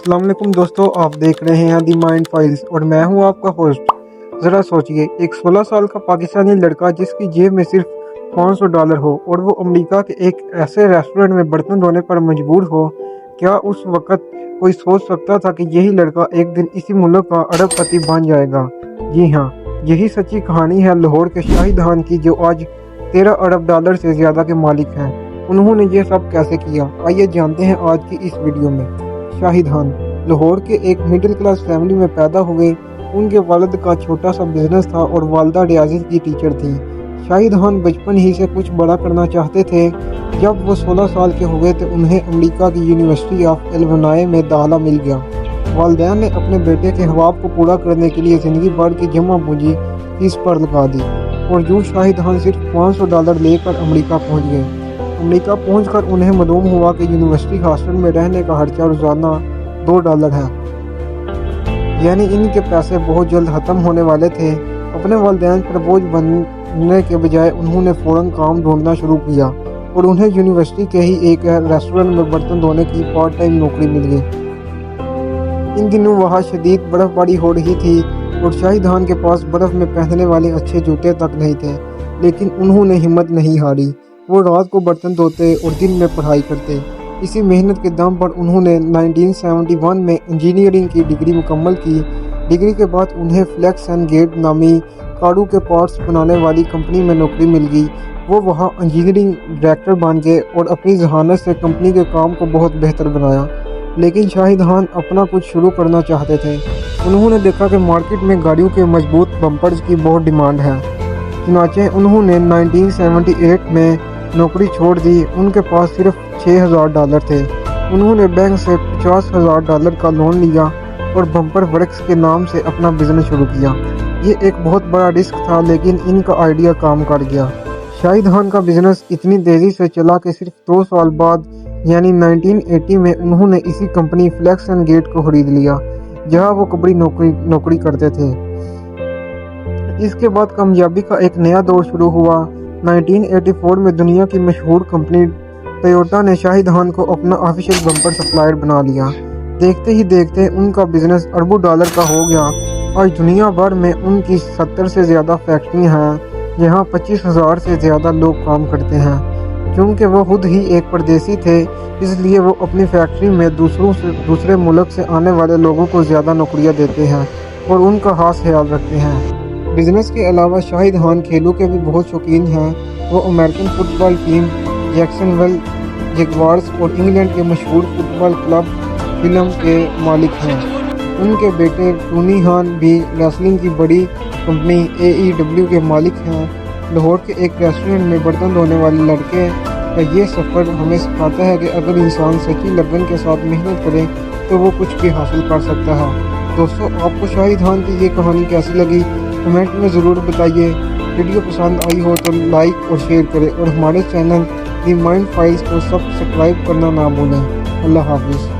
अस्सलाम वालेकुम दोस्तों, आप देख रहे हैं दी माइंड फाइल्स और मैं हूं आपका होस्ट। ज़रा सोचिए, एक 16 साल का पाकिस्तानी लड़का जिसकी जेब में सिर्फ $500 हो और वो अमेरिका के एक ऐसे रेस्टोरेंट में बर्तन धोने पर मजबूर हो। क्या उस वक़्त कोई सोच सकता था कि यही लड़का एक दिन इसी मुल्क का अरबपति बन जाएगा? जी हाँ, यही सच्ची कहानी है लाहौर के शाहिद खान की, जो आज $13 अरब से ज़्यादा के मालिक हैं। उन्होंने ये सब कैसे किया, आइए जानते हैं आज की इस वीडियो में। शाहिद खान लाहौर के एक मिडिल क्लास फैमिली में पैदा हुए। उनके वालिद का छोटा सा बिजनेस था और वालदा रियाज़त की टीचर थी। शाहिद खान बचपन ही से कुछ बड़ा करना चाहते थे। जब वो 16 साल के हुए तो उन्हें अमेरिका की यूनिवर्सिटी ऑफ इलिनॉय में दाखिला मिल गया। वालिदैन ने अपने बेटे के ख्वाब को पूरा करने के लिए ज़िंदगी भर की जमा पूंजी फीस पर लगा दी और यूँ शाहिद खान सिर्फ $500 लेकर अमेरिका पहुँच गए। अमेरिका पहुंचकर उन्हें मालूम हुआ कि यूनिवर्सिटी हॉस्टल में रहने का खर्चा रोज़ाना $2 है, यानी इनके पैसे बहुत जल्द ख़त्म होने वाले थे। अपने वालिदैन पर बोझ बनने के बजाय उन्होंने फ़ौरन काम ढूंढना शुरू किया और उन्हें यूनिवर्सिटी के ही एक रेस्टोरेंट में बर्तन धोने की पार्ट टाइम नौकरी मिल गई। इन दिनों वहाँ शदीद बर्फ़बारी हो रही थी और शाहिद खान के पास बर्फ़ में पहनने वाले अच्छे जूते तक नहीं थे, लेकिन उन्होंने हिम्मत नहीं हारी। वो रात को बर्तन धोते और दिन में पढ़ाई करते। इसी मेहनत के दम पर उन्होंने 1971 में इंजीनियरिंग की डिग्री मुकम्मल की। डिग्री के बाद उन्हें फ्लेक्स एंड गेट नामी कारों के पार्ट्स बनाने वाली कंपनी में नौकरी मिल गई। वो वहाँ इंजीनियरिंग डायरेक्टर बन गए और अपनी जहानत से कंपनी के काम को बहुत बेहतर बनाया। लेकिन शाहिद खान अपना कुछ शुरू करना चाहते थे। उन्होंने देखा कि मार्केट में गाड़ियों के मजबूत बम्पर्स की बहुत डिमांड है। चुनाचे उन्होंने 1978 में नौकरी छोड़ दी। उनके पास सिर्फ $6000 थे। उन्होंने बैंक से $50,000 का लोन लिया और बम्पर वर्क्स के नाम से अपना बिजनेस शुरू किया। ये एक बहुत बड़ा रिस्क था, लेकिन इनका आइडिया काम कर गया। शाहिद खान का बिजनेस इतनी तेज़ी से चला कि सिर्फ 2 साल बाद यानी 1980 में उन्होंने इसी कंपनी फ्लेक्स एंड गेट को खरीद लिया, जहाँ वो कबरी नौकरी करते थे। इसके बाद कामयाबी का एक नया दौर शुरू हुआ। 1984 में दुनिया की मशहूर कंपनी टोयोटा ने शाहिद खान को अपना ऑफिशियल बम्पर सप्लायर बना लिया। देखते ही देखते उनका बिजनेस अरबों डॉलर का हो गया। आज दुनिया भर में उनकी 70 से ज़्यादा फैक्ट्रियां हैं, जहां 25,000 से ज़्यादा लोग काम करते हैं। क्योंकि वो खुद ही एक परदेसी थे, इसलिए वो अपनी फैक्ट्री में दूसरे मुल्क से आने वाले लोगों को ज़्यादा नौकरियां देते हैं और उनका खास ख्याल रखते हैं। बिजनेस के अलावा शाहिद खान खेलों के भी बहुत शौकीन हैं। वो American football team Jacksonville jaguars और इंग्लैंड के मशहूर फुटबॉल क्लब फिल्म के मालिक हैं। उनके बेटे टोनी खान भी रेसलिंग की बड़ी कंपनी AEW के मालिक हैं। लाहौर के एक रेस्टोरेंट में बर्तन धोने वाले लड़के का ये सफ़र हमें सिखाता है कि अगर इंसान सच्ची लगन के साथ मेहनत करे तो वो कुछ भी हासिल कर सकता है। दोस्तों, आपको शाहिद खान की ये कहानी कैसी लगी कमेंट में ज़रूर बताइए। वीडियो पसंद आई हो तो लाइक और शेयर करें और हमारे चैनल दी माइंड फाइल्स को सब्सक्राइब करना ना भूलें। अल्लाह हाफिज़।